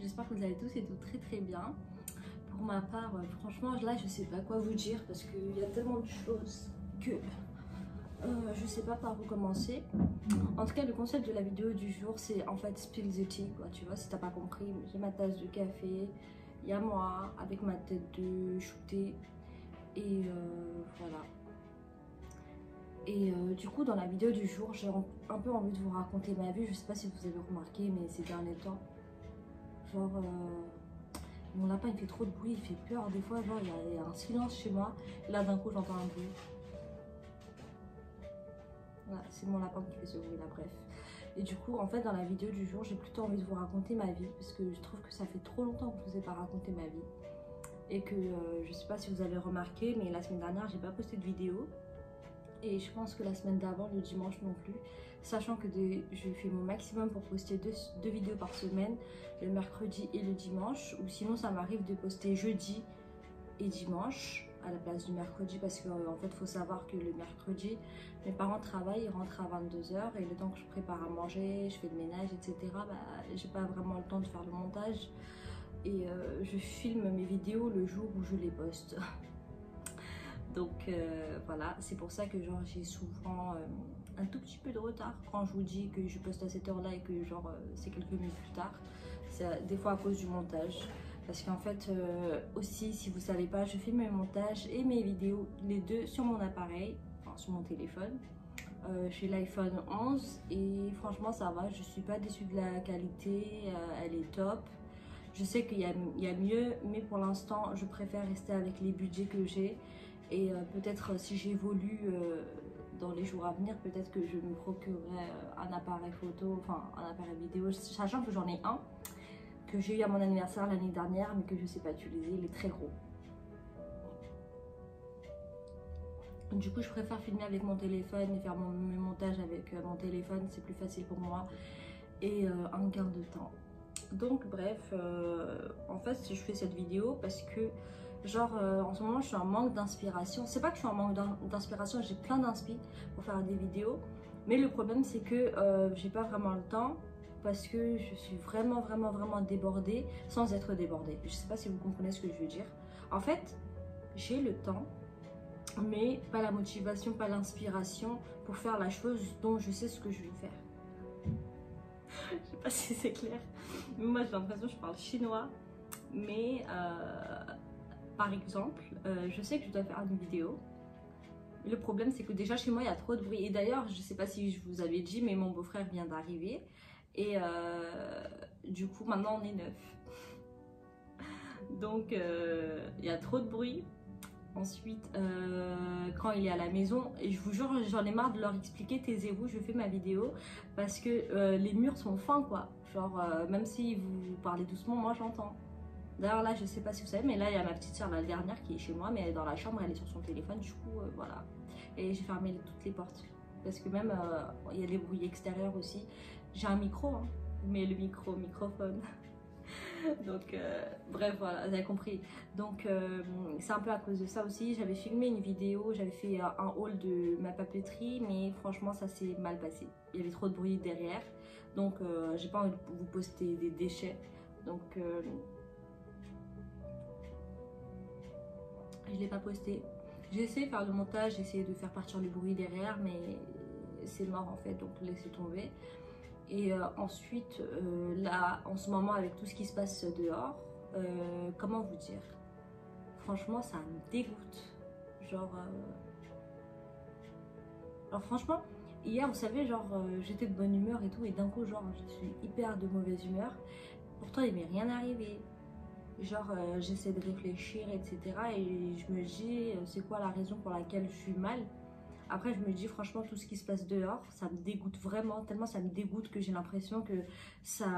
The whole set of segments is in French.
j'espère que vous allez tous et toutes très bien. Pour ma part, franchement là je sais pas quoi vous dire parce qu'il y a tellement de choses que je sais pas par où commencer. En tout cas le concept de la vidéo du jour c'est en fait spill the tea quoi, tu vois, si t'as pas compris, j'ai ma tasse de café, il y a moi avec ma tête de shooter et voilà. Et du coup dans la vidéo du jour j'ai un peu envie de vous raconter ma vie. Je sais pas si vous avez remarqué mais ces derniers temps genre mon lapin il fait trop de bruit, il fait peur des fois, genre il y a un silence chez moi et là d'un coup j'entends un bruit. Voilà, c'est mon lapin qui fait ce bruit là, bref. Et du coup en fait dans la vidéo du jour j'ai plutôt envie de vous raconter ma vie parce que je trouve que ça fait trop longtemps que je vous ai pas raconté ma vie. Et que je sais pas si vous avez remarqué mais la semaine dernière j'ai pas posté de vidéo. Et je pense que la semaine d'avant, le dimanche non plus. Sachant que je fais mon maximum pour poster deux vidéos par semaine, le mercredi et le dimanche. Ou sinon ça m'arrive de poster jeudi et dimanche à la place du mercredi. Parce qu'en fait il faut savoir que le mercredi, mes parents travaillent, ils rentrent à 22 h. Et le temps que je prépare à manger, je fais le ménage, etc. Bah, j'ai pas vraiment le temps de faire le montage. Et je filme mes vidéos le jour où je les poste. Donc voilà, c'est pour ça que genre j'ai souvent un tout petit peu de retard quand je vous dis que je poste à cette heure là et que genre c'est quelques minutes plus tard. C'est des fois à cause du montage. Parce qu'en fait aussi si vous savez pas, je filme mes montages et mes vidéos les deux sur mon appareil, enfin sur mon téléphone. J'ai l'iPhone 11 et franchement ça va, je suis pas déçue de la qualité, elle est top. Je sais qu'il y a mieux mais pour l'instant je préfère rester avec les budgets que j'ai. Et peut-être si j'évolue dans les jours à venir, peut-être que je me procurerai un appareil photo, enfin un appareil vidéo, sachant que j'en ai un que j'ai eu à mon anniversaire l'année dernière mais que je ne sais pas utiliser, il est très gros. Du coup je préfère filmer avec mon téléphone et faire mes montages avec mon téléphone, c'est plus facile pour moi et un gain de temps. Donc bref, en fait si je fais cette vidéo parce que genre en ce moment je suis en manque d'inspiration. C'est pas que je suis en manque d'inspiration, j'ai plein d'inspi pour faire des vidéos. Mais le problème c'est que j'ai pas vraiment le temps parce que je suis vraiment débordée sans être débordée. Je sais pas si vous comprenez ce que je veux dire. En fait, j'ai le temps mais pas la motivation, pas l'inspiration pour faire la chose dont je sais ce que je veux faire. Je sais pas si c'est clair. Mais moi j'ai l'impression que je parle chinois. Mais par exemple, je sais que je dois faire une vidéo. Le problème c'est que déjà chez moi il y a trop de bruit. Et d'ailleurs je sais pas si je vous avais dit mais mon beau-frère vient d'arriver. Et du coup maintenant on est 9. Donc il y a trop de bruit. Ensuite quand il est à la maison, et je vous jure j'en ai marre de leur expliquer taisez-vous, je fais ma vidéo. Parce que les murs sont fins quoi. Genre même si vous parlez doucement moi j'entends. D'ailleurs là je sais pas si vous savez mais là il y a ma petite soeur la dernière qui est chez moi mais elle est dans la chambre, elle est sur son téléphone du coup voilà. Et j'ai fermé toutes les portes parce que même il y a des bruits extérieurs aussi. J'ai un micro hein, mais le microphone. Donc bref voilà vous avez compris. Donc c'est un peu à cause de ça aussi. J'avais filmé une vidéo, j'avais fait un haul de ma papeterie mais franchement ça s'est mal passé. Il y avait trop de bruit derrière donc j'ai pas envie de vous poster des déchets donc je l'ai pas posté. J'ai essayé de faire le montage, j'ai essayé de faire partir le bruit derrière mais c'est mort en fait donc laissez tomber. Et ensuite là en ce moment avec tout ce qui se passe dehors, comment vous dire, franchement ça me dégoûte. Genre alors franchement hier vous savez genre j'étais de bonne humeur et tout et d'un coup genre je suis hyper de mauvaise humeur. Pourtant il m'est rien arrivé. Genre j'essaie de réfléchir etc et je me dis c'est quoi la raison pour laquelle je suis mal. Après je me dis franchement tout ce qui se passe dehors ça me dégoûte vraiment, tellement ça me dégoûte que j'ai l'impression que ça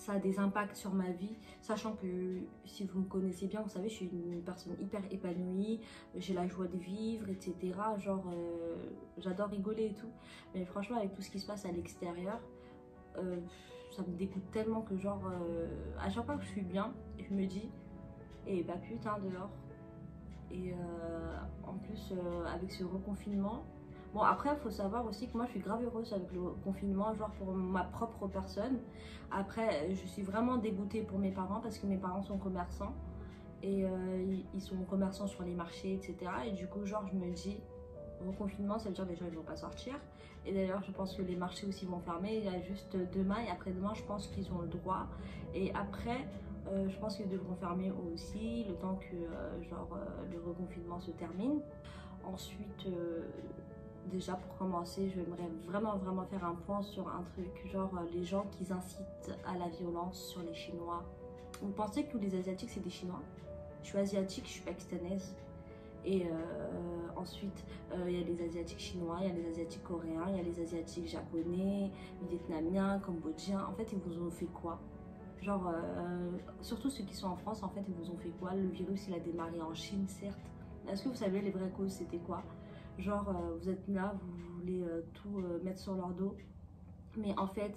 a des impacts sur ma vie. Sachant que si vous me connaissez bien vous savez je suis une personne hyper épanouie, j'ai la joie de vivre etc. Genre j'adore rigoler et tout. Mais franchement avec tout ce qui se passe à l'extérieur ça me dégoûte tellement que genre à chaque fois que je suis bien je me dis et bah putain dehors. Et en plus avec ce reconfinement Bon, après, il faut savoir aussi que moi, je suis grave heureuse avec le confinement, genre pour ma propre personne. Après, je suis vraiment dégoûtée pour mes parents parce que mes parents sont commerçants. Et ils sont commerçants sur les marchés, etc. Et du coup, genre, je me dis, reconfinement, ça veut dire que les gens ils vont pas sortir. Et d'ailleurs, je pense que les marchés aussi vont fermer. Il y a juste demain et après-demain, je pense qu'ils ont le droit. Et après, je pense qu'ils devront fermer eux aussi, le temps que le reconfinement se termine. Ensuite, déjà pour commencer, j'aimerais vraiment faire un point sur un truc, genre les gens qui incitent à la violence sur les Chinois. Vous pensez que tous les Asiatiques c'est des Chinois? Je suis asiatique, je suis pakistanaise. Et ensuite, il y a les Asiatiques chinois, il y a les Asiatiques coréens, il y a les Asiatiques japonais, vietnamiens, cambodgiens. En fait, ils vous ont fait quoi? Genre, surtout ceux qui sont en France, en fait, ils vous ont fait quoi? Le virus, il a démarré en Chine, certes. Est-ce que vous savez les vraies causes, c'était quoi? Genre, vous êtes là, vous voulez tout mettre sur leur dos. Mais en fait,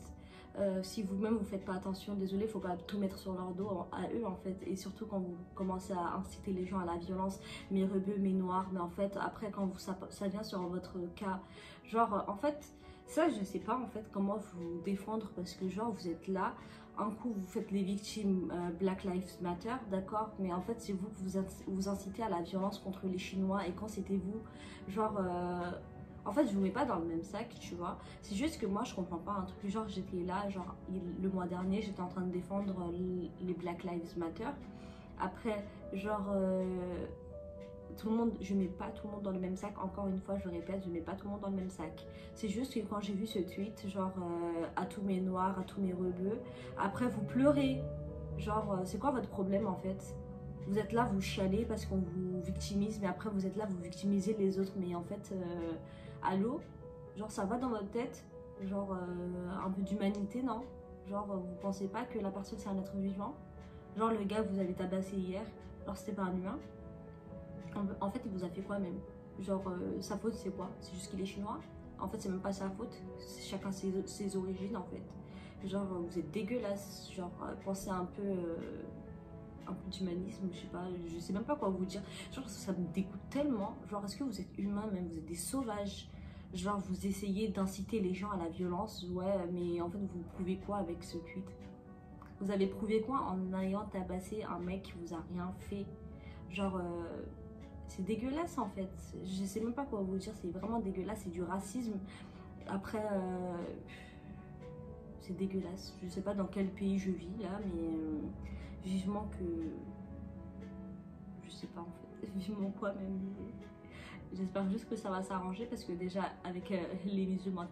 si vous-même vous faites pas attention, désolé, faut pas tout mettre sur leur dos à eux en fait. Et surtout quand vous commencez à inciter les gens à la violence, mes rebeux, mes noirs. Mais en fait, après quand ça vient sur votre cas, genre en fait, ça je sais pas en fait comment vous défendre parce que genre vous êtes là. Un coup vous faites les victimes Black Lives Matter, d'accord, mais en fait c'est vous que vous incitez à la violence contre les Chinois. Et quand c'était vous, genre en fait, je vous mets pas dans le même sac, tu vois. C'est juste que moi, je comprends pas un truc. Genre, j'étais là, genre, le mois dernier, j'étais en train de défendre les Black Lives Matter. Après, genre, tout le monde, je mets pas tout le monde dans le même sac. Encore une fois, je le répète, je mets pas tout le monde dans le même sac. C'est juste que quand j'ai vu ce tweet, genre, à tous mes noirs, à tous mes rebeux, après, vous pleurez. Genre, c'est quoi votre problème, en fait? Vous êtes là, vous chialez parce qu'on vous victimise, mais après, vous êtes là, vous victimisez les autres. Mais en fait... allô, genre ça va dans votre tête, genre un peu d'humanité, non? Genre vous pensez pas que la personne c'est un être vivant? Genre le gars que vous avez tabassé hier, genre c'était pas un humain? En fait il vous a fait quoi même? Genre sa faute c'est quoi? C'est juste qu'il est chinois? En fait c'est même pas sa faute, c'est chacun ses origines en fait. Genre vous êtes dégueulasse, genre pensez un peu d'humanisme, je sais même pas quoi vous dire. Genre ça me dégoûte tellement. Genre est-ce que vous êtes humain même? Vous êtes des sauvages. Genre vous essayez d'inciter les gens à la violence. Ouais, mais en fait vous prouvez quoi avec ce tweet? Vous avez prouvé quoi en ayant tabassé un mec qui vous a rien fait? Genre c'est dégueulasse en fait. Je sais même pas quoi vous dire, c'est vraiment dégueulasse, c'est du racisme. Après c'est dégueulasse. Je sais pas dans quel pays je vis là, mais vivement que... Je sais pas en fait, vivement quoi même. J'espère juste que ça va s'arranger parce que déjà avec les musulmans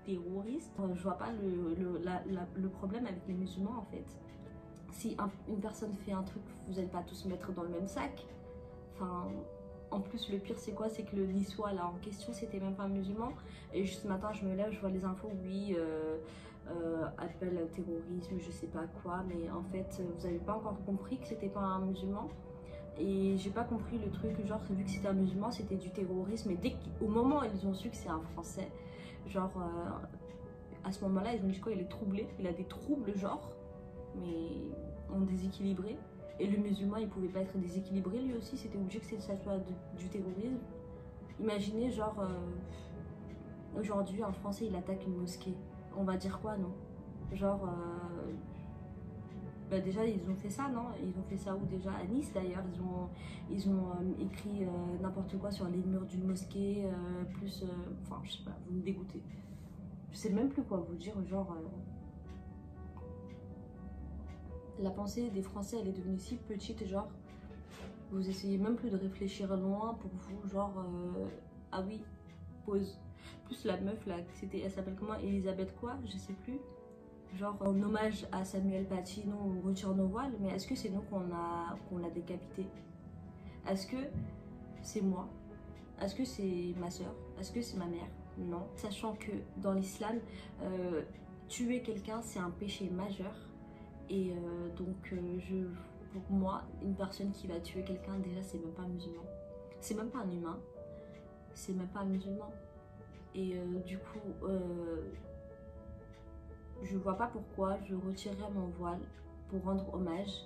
terroristes, je vois pas le problème avec les musulmans en fait. Si une personne fait un truc, vous n'allez pas tous mettre dans le même sac. Enfin, en plus le pire c'est quoi? C'est que le niçois là en question c'était même pas un musulman. Et juste ce matin je me lève, je vois les infos, oui... appel au terrorisme, je sais pas quoi, mais en fait vous avez pas encore compris que c'était pas un musulman. Et j'ai pas compris le truc, genre vu que c'était un musulman c'était du terrorisme. Et au moment où ils ont su que c'est un français, genre à ce moment là ils ont dit quoi? Il est troublé, il a des troubles genre, mais on déséquilibré. Et le musulman il pouvait pas être déséquilibré lui aussi, c'était obligé que ça soit du terrorisme. Imaginez genre aujourd'hui un français il attaque une mosquée, on va dire quoi, non? Genre bah déjà ils ont fait ça, non? Ils ont fait ça où déjà? À Nice d'ailleurs, ils ont écrit n'importe quoi sur les murs d'une mosquée, enfin je sais pas, vous me dégoûtez. Je sais même plus quoi vous dire, genre la pensée des Français elle est devenue si petite, genre vous essayez même plus de réfléchir loin pour vous, genre ah oui, pause. Plus la meuf là, elle s'appelle comment? Elisabeth quoi? Je sais plus. Genre en hommage à Samuel Paty, nous on retire nos voiles, mais est-ce que c'est nous qu'on l'a décapité? Est-ce que c'est moi? Est-ce que c'est ma soeur? Est-ce que c'est ma mère? Non. Sachant que dans l'islam, tuer quelqu'un c'est un péché majeur. Et pour moi, une personne qui va tuer quelqu'un, déjà c'est même pas un musulman. C'est même pas un humain. C'est même pas un musulman. Et du coup, je vois pas pourquoi je retirerais mon voile pour rendre hommage.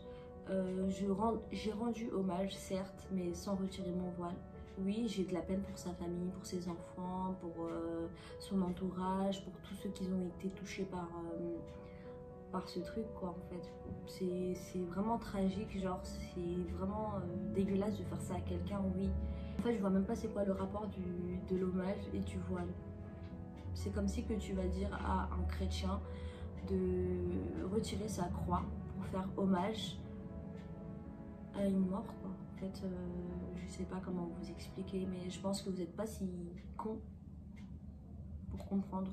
J'ai rendu hommage, certes, mais sans retirer mon voile. oui, j'ai de la peine pour sa famille, pour ses enfants, pour son entourage, pour tous ceux qui ont été touchés par ce truc, quoi, en fait. C'est vraiment tragique, genre, c'est vraiment dégueulasse de faire ça à quelqu'un, oui. En fait, je vois même pas c'est quoi le rapport de l'hommage et du voile. C'est comme si que tu vas dire à un chrétien de retirer sa croix pour faire hommage à une mort, quoi. En fait, je sais pas comment vous expliquer, mais je pense que vous n'êtes pas si con pour comprendre.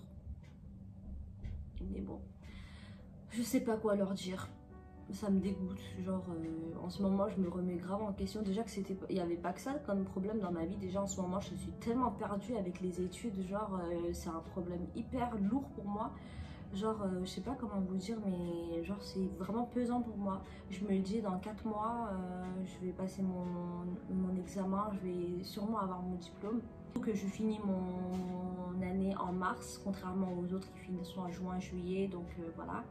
Mais bon, je sais pas quoi leur dire. Ça me dégoûte, genre en ce moment je me remets grave en question. Déjà que il n'y avait pas que ça comme problème dans ma vie. Déjà en ce moment je suis tellement perdue avec les études, genre c'est un problème hyper lourd pour moi. Genre je sais pas comment vous dire, mais genre c'est vraiment pesant pour moi. Je me dis dans 4 mois je vais passer mon examen, je vais sûrement avoir mon diplôme. Que je finis mon année en mars, contrairement aux autres qui finissent en juin, juillet, donc voilà.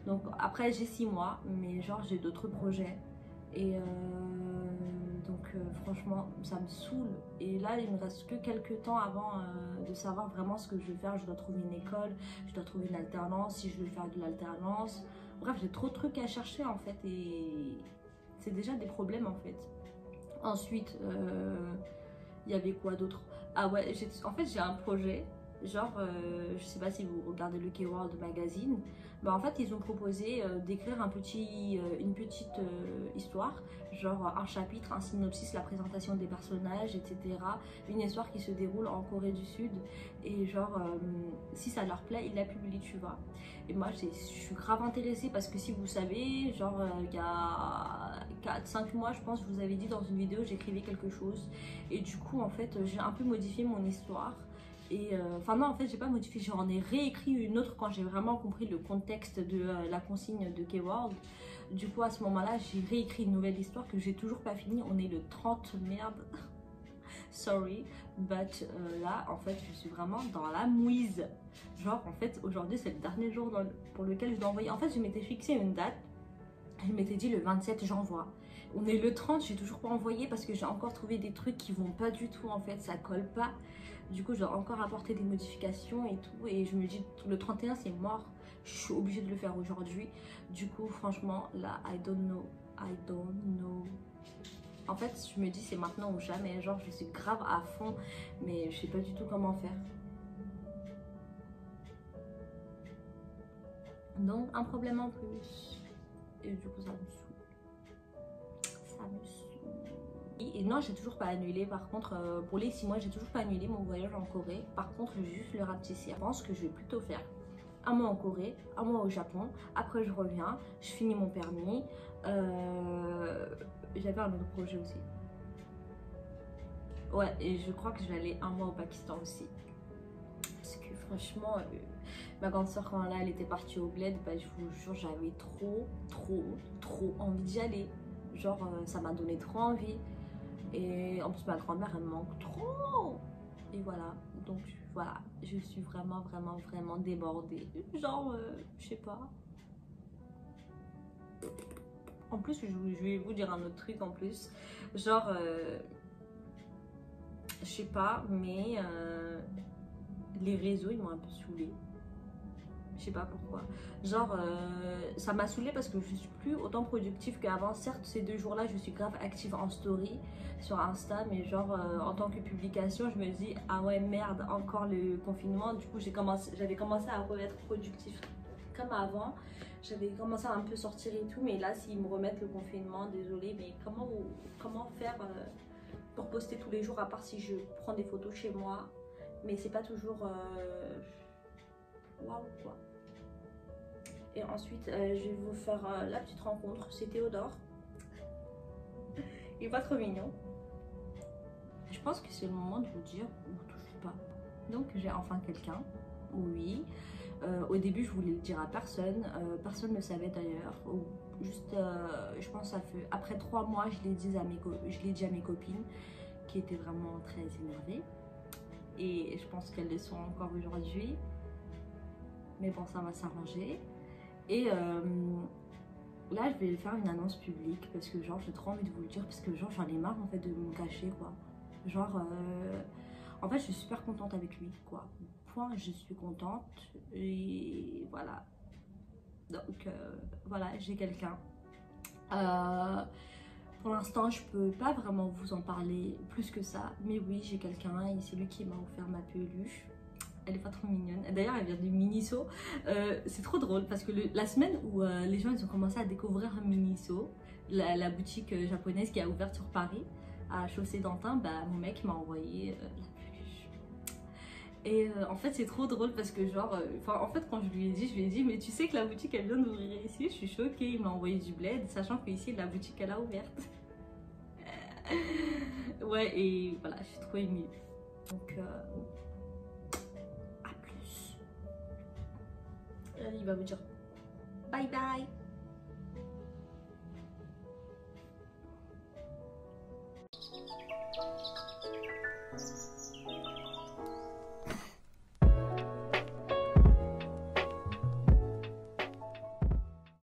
Donc après j'ai 6 mois, mais genre j'ai d'autres projets. Et donc franchement ça me saoule. Et là il me reste que quelques temps avant de savoir vraiment ce que je vais faire. Je dois trouver une école, je dois trouver une alternance, si je veux faire de l'alternance. Bref, j'ai trop de trucs à chercher en fait. Et c'est déjà des problèmes en fait. Ensuite, il y avait quoi d'autre? Ah ouais, en fait j'ai un projet. Genre, je sais pas si vous regardez le K-World magazine, bah en fait ils ont proposé d'écrire une petite histoire, genre un chapitre, un synopsis, la présentation des personnages, etc. Une histoire qui se déroule en Corée du Sud et genre si ça leur plaît, ils la publient, tu vois. Et moi je suis grave intéressée parce que si vous savez, genre il y a 4-5 mois je pense, je vous avais dit dans une vidéo j'écrivais quelque chose et du coup en fait j'ai un peu modifié mon histoire. Et enfin non, en fait j'ai pas modifié, j'en ai réécrit une autre quand j'ai vraiment compris le contexte de la consigne de K-World. Du coup à ce moment là j'ai réécrit une nouvelle histoire que j'ai toujours pas finie. On est le 30, merde, sorry, but là en fait je suis vraiment dans la mouise. Genre en fait aujourd'hui c'est le dernier jour pour lequel je dois envoyer. En fait je m'étais fixé une date, je m'étais dit le 27 j'envoie. On est le 30, j'ai toujours pas envoyé parce que j'ai encore trouvé des trucs qui vont pas du tout en fait, ça colle pas. Du coup je dois encore apporter des modifications et tout et je me dis le 31 c'est mort, je suis obligée de le faire aujourd'hui. Du coup franchement là I don't know. En fait je me dis c'est maintenant ou jamais, genre je suis grave à fond mais je sais pas du tout comment faire. Donc un problème en plus et du coup ça me saoule. Ça me saoule. Et non, j'ai toujours pas annulé. Par contre, pour les 6 mois, j'ai toujours pas annulé mon voyage en Corée. Par contre, je vais juste le rapetisser. Je pense que je vais plutôt faire un mois en Corée, un mois au Japon. Après, je reviens, je finis mon permis. J'avais un autre projet aussi. Ouais, et je crois que je vais aller un mois au Pakistan aussi. Parce que franchement, ma grande soeur, quand là, elle était partie au bled, bah, je vous jure, j'avais trop envie d'y aller. Genre, ça m'a donné trop envie. Et en plus ma grand-mère elle me manque trop. Et voilà, donc voilà, je suis vraiment débordée. Genre, je sais pas. En plus, je vais vous dire un autre truc en plus. Genre, je sais pas, mais les réseaux ils m'ont un peu saoulée. Je sais pas pourquoi. Genre, ça m'a saoulée parce que je suis plus autant productive qu'avant. Certes, ces 2 jours-là, je suis grave active en story sur Insta, mais genre, en tant que publication, je me dis, ah ouais, merde, encore le confinement. Du coup, j'avais commencé à être productive comme avant. J'avais commencé à un peu sortir et tout, mais là, s'ils me remettent le confinement, désolée, mais comment faire pour poster tous les jours, à part si je prends des photos chez moi, mais c'est pas toujours waouh quoi. Et ensuite, je vais vous faire la petite rencontre. C'est Théodore. Il est pas trop mignon. Je pense que c'est le moment de vous dire, on touche pas. Donc j'ai enfin quelqu'un. Oui. Au début, je voulais le dire à personne. Personne ne le savait d'ailleurs. Juste, je pense ça fait après 3 mois, je l'ai dit à mes copines, qui étaient vraiment très énervées. Et je pense qu'elles le sont encore aujourd'hui. Mais bon, ça va s'arranger. Et là, je vais faire une annonce publique parce que genre, j'ai trop envie de vous le dire parce que genre, j'en ai marre en fait de me cacher quoi. Genre, en fait, je suis super contente avec lui, quoi. Point, je suis contente. Et voilà. Donc, voilà, j'ai quelqu'un. Pour l'instant, je peux pas vraiment vous en parler plus que ça. Mais oui, j'ai quelqu'un et c'est lui qui m'a offert ma peluche. Elle est pas trop mignonne. D'ailleurs, elle vient du Miniso. C'est trop drôle parce que la semaine où les gens ils ont commencé à découvrir Miniso, la boutique japonaise qui a ouvert sur Paris, à Chaussée d'Antin, bah, mon mec m'a envoyé la peluche. Et en fait, c'est trop drôle parce que, genre, en fait, quand je lui ai dit, mais tu sais que la boutique elle vient d'ouvrir ici, je suis choquée. Il m'a envoyé du bled, sachant que ici, la boutique elle a ouverte. Ouais, et voilà, je suis trop émue. Donc, il va me dire bye bye.